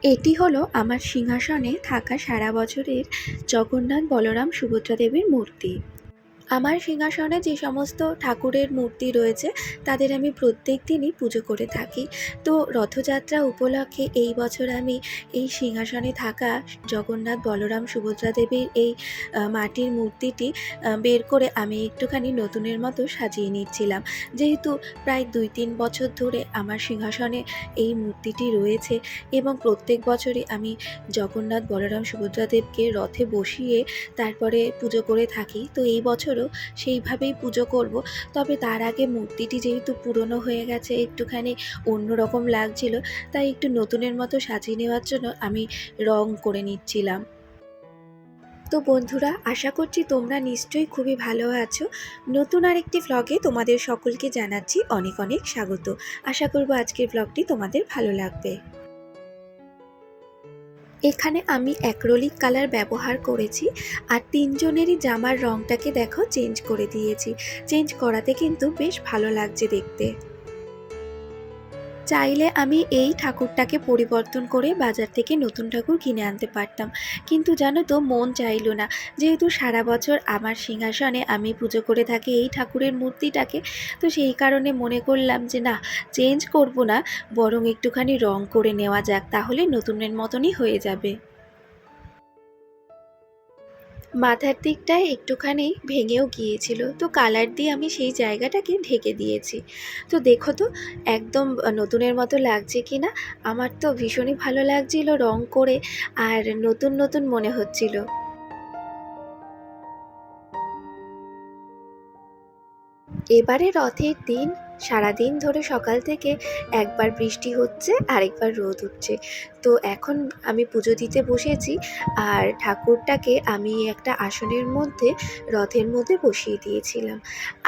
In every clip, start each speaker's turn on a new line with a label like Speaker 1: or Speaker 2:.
Speaker 1: এটি হলো আমার সিংহাসনে থাকা সারা বছরের জগন্নাথ, বলরাম, সুভদ্রা দেবীর মূর্তি। আমার সিংহাসনে যে সমস্ত ঠাকুরের মূর্তি রয়েছে তাদের আমি প্রত্যেক দিনই পুজো করে থাকি। তো রথযাত্রা উপলক্ষে এই বছর আমি এই সিংহাসনে থাকা জগন্নাথ, বলরাম, সুভদ্রা দেবীর এই মাটির মূর্তিটি বের করে আমি একটুখানি নতুনের মতো সাজিয়ে নিচ্ছিলাম। যেহেতু প্রায় ২-৩ বছর ধরে আমার সিংহাসনে এই মূর্তিটি রয়েছে এবং প্রত্যেক বছরই আমি জগন্নাথ, বলরাম, সুভদ্রা দেবকে রথে বসিয়ে তারপরে পুজো করে থাকি। তো এই বছরও সেইভাবেই পুজো করব। তবে তার আগে মূর্তিটি যেহেতু পুরনো হয়ে গেছে, একটুখানি অন্যরকম লাগছিল, তাই একটু নতুনের মতো সাজিয়ে নেওয়ার জন্য আমি রং করে নিচ্ছিলাম। তো বন্ধুরা, আশা করছি তোমরা নিশ্চয়ই খুবই ভালো আছো। নতুন আরেকটি ভ্লগে তোমাদের সকলকে জানাচ্ছি অনেক অনেক স্বাগত। আশা করব আজকের ভ্লগটি তোমাদের ভালো লাগবে। এখানে আমি অ্যাক্রিলিক কালার ব্যবহার করেছি আর তিনজনেরই জামার রঙটাকে দেখো চেঞ্জ করে দিয়েছি। চেঞ্জ করাতে কিন্তু বেশ ভালো লাগছে দেখতে। চাইলে আমি এই ঠাকুরটাকে পরিবর্তন করে বাজার থেকে নতুন ঠাকুর কিনে আনতে পারতাম, কিন্তু জানো তো মন চাইলো না। যেহেতু সারা বছর আমার সিংহাসনে আমি পুজো করে থাকি এই ঠাকুরের মূর্তিটাকে, তো সেই কারণে মনে করলাম যে না, চেঞ্জ করব না, বরং একটুখানি রং করে নেওয়া যাক, তাহলে নতুনের মতনই হয়ে যাবে। মাথার দিকটায় একটুখানি ভেঙেও গিয়েছিল, তো কালার দিয়ে আমি সেই জায়গাটাকে ঢেকে দিয়েছি। তো দেখো তো একদম নতুনের মতো লাগছে কি না। আমার তো ভীষণই ভালো লাগছিল রং করে, আর নতুন নতুন মনে হচ্ছিল। এবারে রথের দিন সারাদিন ধরে সকাল থেকে একবার বৃষ্টি হচ্ছে আর একবার রোদ উঠছে। তো এখন আমি পুজো দিতে বসেছি আর ঠাকুরটাকে আমি একটা আসনের মধ্যে রথের মধ্যে বসিয়ে দিয়েছিলাম।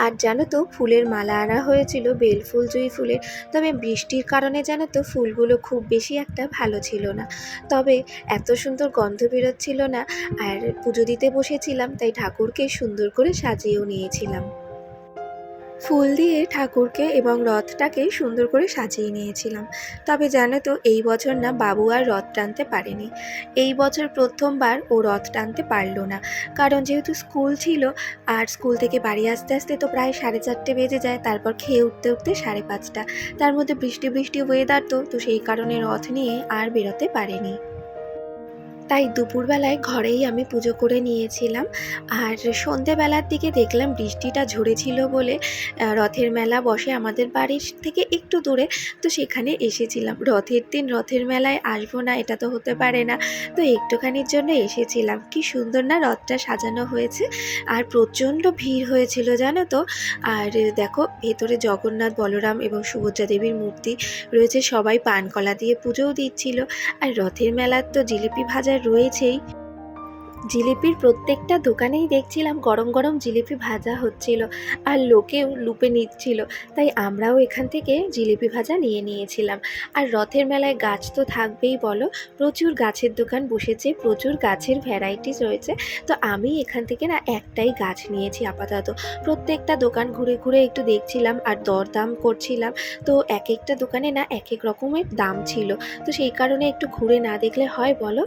Speaker 1: আর জানো তো ফুলের মালা আনা হয়েছিল, বেলফুল, জুঁই ফুলের। তবে বৃষ্টির কারণে জানো তো ফুলগুলো খুব বেশি একটা ভালো ছিল না, তবে এত সুন্দর গন্ধ বেরোচ্ছিল না। আর পুজো দিতে বসেছিলাম তাই ঠাকুরকে সুন্দর করে সাজিয়েও নিয়েছিলাম। ফুল দিয়ে ঠাকুরকে এবং রথটাকে সুন্দর করে সাজিয়ে নিয়েছিলাম। তবে জানো তো এই বছর না বাবু আর রথ টানতে পারেনি। এই বছর প্রথমবার ও রথ টানতে পারলো না, কারণ যেহেতু স্কুল ছিল আর স্কুল থেকে বাড়ি আসতে আসতে তো প্রায় 4:30 বেজে যায়, তারপর খেয়ে উঠতে উঠতে 5:30। তার মধ্যে বৃষ্টি বৃষ্টি ওয়েদার, তো সেই কারণে রথ নিয়ে আর বেরোতে পারেনি। তাই দুপুরবেলায় ঘরেই আমি পুজো করে নিয়েছিলাম। আর সন্ধেবেলার দিকে দেখলাম বৃষ্টিটা ঝরেছিল বলে রথের মেলা বসে আমাদের বাড়ির থেকে একটু দূরে, তো সেখানে এসেছিলাম। রথের দিন রথের মেলায় আসবো না এটা তো হতে পারে না, তো একটুখানির জন্য এসেছিলাম। কি সুন্দর না রথটা সাজানো হয়েছে, আর প্রচণ্ড ভিড় হয়েছিল জানো তো। আর দেখো ভেতরে জগন্নাথ, বলরাম এবং সুভদ্রা দেবীর মূর্তি রয়েছে, সবাই পান কলা দিয়ে পুজোও দিচ্ছিল। আর রথের মেলার তো জিলিপি ভাজা রয়েছেই। জিলিপির প্রত্যেকটা দোকানেই দেখছিলাম গরম গরম জিলিপি ভাজা হচ্ছিল, আর লোকেও লুপে নিচ্ছিল। তাই আমরাও এখান থেকে জিলিপি ভাজা নিয়ে নিয়েছিলাম। আর রথের মেলায় গাছ তো থাকবেই বলো, প্রচুর গাছের দোকান বসেছে, প্রচুর গাছের ভ্যারাইটিস রয়েছে। তো আমি এখান থেকে না একটাই গাছ নিয়েছি আপাতত। প্রত্যেকটা দোকান ঘুরে ঘুরে একটু দেখছিলাম আর দরদাম করছিলাম। তো এক একটা দোকানে না এক এক রকমের দাম ছিল, তো সেই কারণে একটু ঘুরে না দেখলে হয় বলো।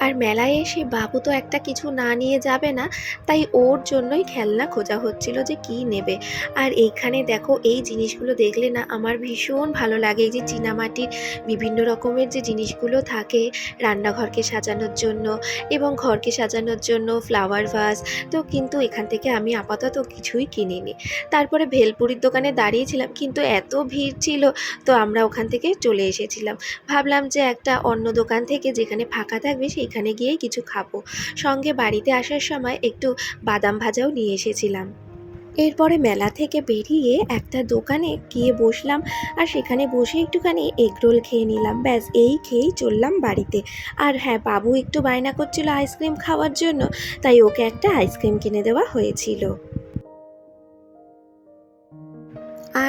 Speaker 1: আর মেলায় এসে বাবু তো একটা কিছু না নিয়ে যাবে না, তাই ওর জন্যই খেলনা খোঁজা হচ্ছিল যে কি নেবে। আর এইখানে দেখো এই জিনিসগুলো দেখলে না আমার ভীষণ ভালো লাগে। এই যে চীনামাটির বিভিন্ন রকমের যে জিনিসগুলো থাকে রান্নাঘরকে সাজানোর জন্য এবং ঘরকে সাজানোর জন্য, ফ্লাওয়ার ভাস। তো কিন্তু এখান থেকে আমি আপাতত কিছুই কিনিনি। তারপরে ভেলপুরির দোকানে দাঁড়িয়েছিলাম, কিন্তু এত ভিড় ছিল, তো আমরা ওখান থেকে চলে এসেছিলাম। ভাবলাম যে একটা অন্য দোকান থেকে যেখানে ফাঁকা থাকবে সেইখানে গিয়েই কিছু খাবো। সঙ্গে বাড়িতে আসার সময় একটু বাদাম ভাজাও নিয়ে এসেছিলাম। এরপরে মেলা থেকে বেরিয়ে একটা দোকানে গিয়ে বসলাম, আর সেখানে বসে একটুখানি এগরোল খেয়ে নিলাম। ব্যাস এই খেয়েই চললাম বাড়িতে। আর হ্যাঁ, বাবু একটু বায়না করছিল আইসক্রিম খাওয়ার জন্য, তাই ওকে একটা আইসক্রিম কিনে দেওয়া হয়েছিল।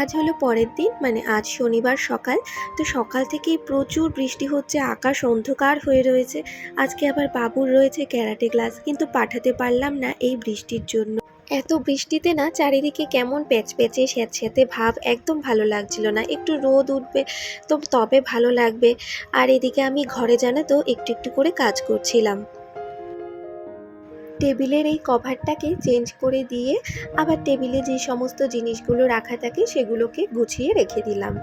Speaker 1: আজ হলো পরের দিন, মানে আজ শনিবার সকাল। তো সকাল থেকেই প্রচুর বৃষ্টি হচ্ছে, আকাশ অন্ধকার হয়ে রয়েছে। আজকে আবার বাবুর রয়েছে ক্যারাটে ক্লাস, কিন্তু পাঠাতে পারলাম না এই বৃষ্টির জন্য। এত বৃষ্টিতে না চারিদিকে কেমন প্যাচপ্যাচে স্যাঁতস্যাঁতে ভাব, একদম ভালো লাগছিল না। একটু রোদ উঠবে তো তবে ভালো লাগবে। আর এদিকে আমি ঘরে জানো তো একটু একটু করে কাজ করছিলাম। টেবিলের এই কভারটাকে চেঞ্জ করে দিয়ে আবার টেবিলে যে সমস্ত জিনিসগুলো রাখা থাকে সেগুলোকে গুছিয়ে রেখে দিলাম।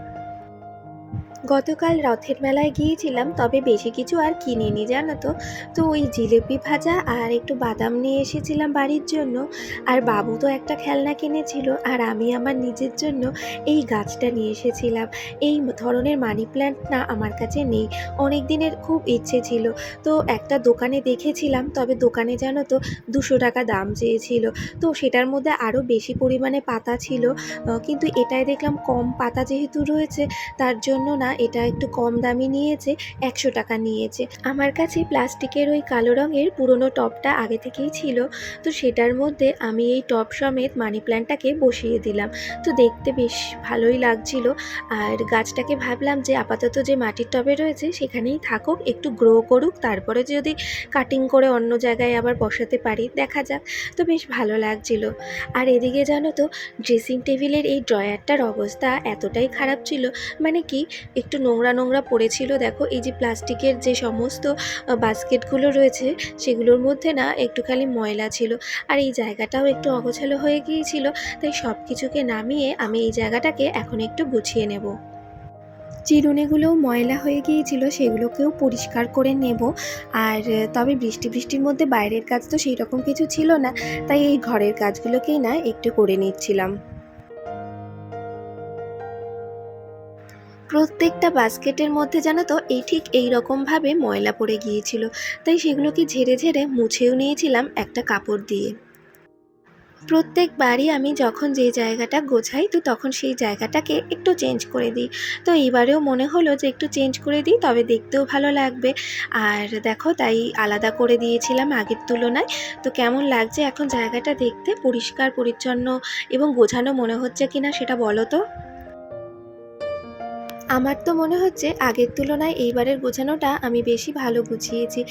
Speaker 1: গতকাল রথের মেলায় গিয়েছিলাম, তবে বেশি কিছু আর কিনিনি জানো তো। তো ওই জিলেপি ভাজা আর একটু বাদাম নিয়ে এসেছিলাম বাড়ির জন্য। আর বাবু তো একটা খেলনা কিনেছিল, আর আমি আমার নিজের জন্য এই গাছটা নিয়ে এসেছিলাম। এই ধরনের মানি প্ল্যান্ট না আমার কাছে নেই, অনেক দিনের খুব ইচ্ছে ছিল। তো একটা দোকানে দেখেছিলাম, তবে দোকানে জানো তো 200 টাকা দাম চেয়েছিল। তো সেটার মধ্যে আরও বেশি পরিমাণে পাতা ছিল, কিন্তু এটায় দেখলাম কম পাতা যেহেতু রয়েছে তার জন্য না এটা একটু কম দামি নিয়েছে, 100 টাকা নিয়েছে। আমার কাছে প্লাস্টিকের ওই কালো রঙের পুরনো টবটা আগে থেকেই ছিল, তো সেটার মধ্যে আমি এই টব সমেত মানি প্ল্যান্টটাকে বসিয়ে দিলাম। তো দেখতে বেশ ভালোই লাগছিল। আর গাছটাকে ভাবলাম যে আপাতত যে মাটির টবে রয়েছে সেখানেই থাকুক, একটু গ্রো করুক, তারপরে যদি কাটিং করে অন্য জায়গায় আবার বসাতে পারি দেখা যাক। তো বেশ ভালো লাগছিল। আর এদিকে জানো তো ড্রেসিং টেবিলের এই ড্রয়ারটার অবস্থা এতটাই খারাপ ছিল, মানে কি একটু নোংরা নোংরা পড়েছিল। দেখো এই যে প্লাস্টিকের যে সমস্ত বাস্কেটগুলো রয়েছে সেগুলোর মধ্যে না একটু খালি ময়লা ছিল, আর এই জায়গাটাও একটু অগোছালো হয়ে গিয়েছিল। তাই সব কিছুকে নামিয়ে আমি এই জায়গাটাকে এখন একটু গুছিয়ে নেব। চিরুনিগুলোও ময়লা হয়ে গিয়েছিল, সেগুলোকেও পরিষ্কার করে নেব। আর তবে বৃষ্টির মধ্যে বাইরের কাজ তো সেই রকম কিছু ছিল না, তাই এই ঘরের কাজগুলোকেই না একটু করে নিচ্ছিলাম। প্রত্যেকটা বাস্কেটের মধ্যে জানো তো ঠিক এই রকমভাবে ময়লা পড়ে গিয়েছিল, তাই সেগুলোকে ঝেড়ে ঝেড়ে মুছেও নিয়েছিলাম একটা কাপড় দিয়ে। প্রত্যেকবারই আমি যখন যে জায়গাটা গোছাই তো তখন সেই জায়গাটাকে একটু চেঞ্জ করে দিই। তো এইবারেও মনে হলো যে একটু চেঞ্জ করে দিই, তবে দেখতেও ভালো লাগবে। আর দেখো তাই আলাদা করে দিয়েছিলাম আগের তুলনায়। তো কেমন লাগছে এখন জায়গাটা দেখতে, পরিষ্কার পরিচ্ছন্ন এবং গোছানো মনে হচ্ছে কিনা সেটা বলো তো। আমার তো মনে হচ্ছে আগের তুলনায় এইবারের গোছানোটা আমি বেশি ভালো গুছিয়েছি।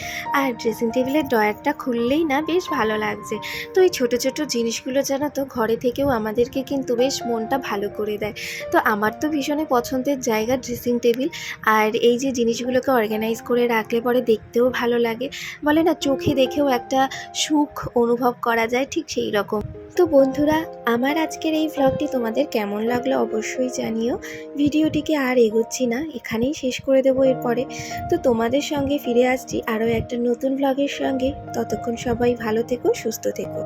Speaker 1: আর ড্রেসিং টেবিলের ড্রয়ারটা খুললেই না বেশ ভালো লাগছে। তো এই ছোটো ছোটো জিনিসগুলো জানো তো ঘরে থেকেও আমাদেরকে কিন্তু বেশ মনটা ভালো করে দেয়। তো আমার তো ভীষণই পছন্দের জায়গা ড্রেসিং টেবিল। আর এই যে জিনিসগুলোকে অর্গানাইজ করে রাখলে পরে দেখতেও ভালো লাগে, বলে না চোখে দেখেও একটা সুখ অনুভব করা যায়, ঠিক সেই রকম। তো বন্ধুরা, আমার আজকের এই ভ্লগটি তোমাদের কেমন লাগলো অবশ্যই জানিও। ভিডিওটিকে আর এগোচ্ছি না, এখানেই শেষ করে দেবো এরপরে। তো তোমাদের সঙ্গে ফিরে আসছি আরও একটা নতুন ভ্লগের সঙ্গে। ততক্ষণ সবাই ভালো থেকো, সুস্থ থেকো।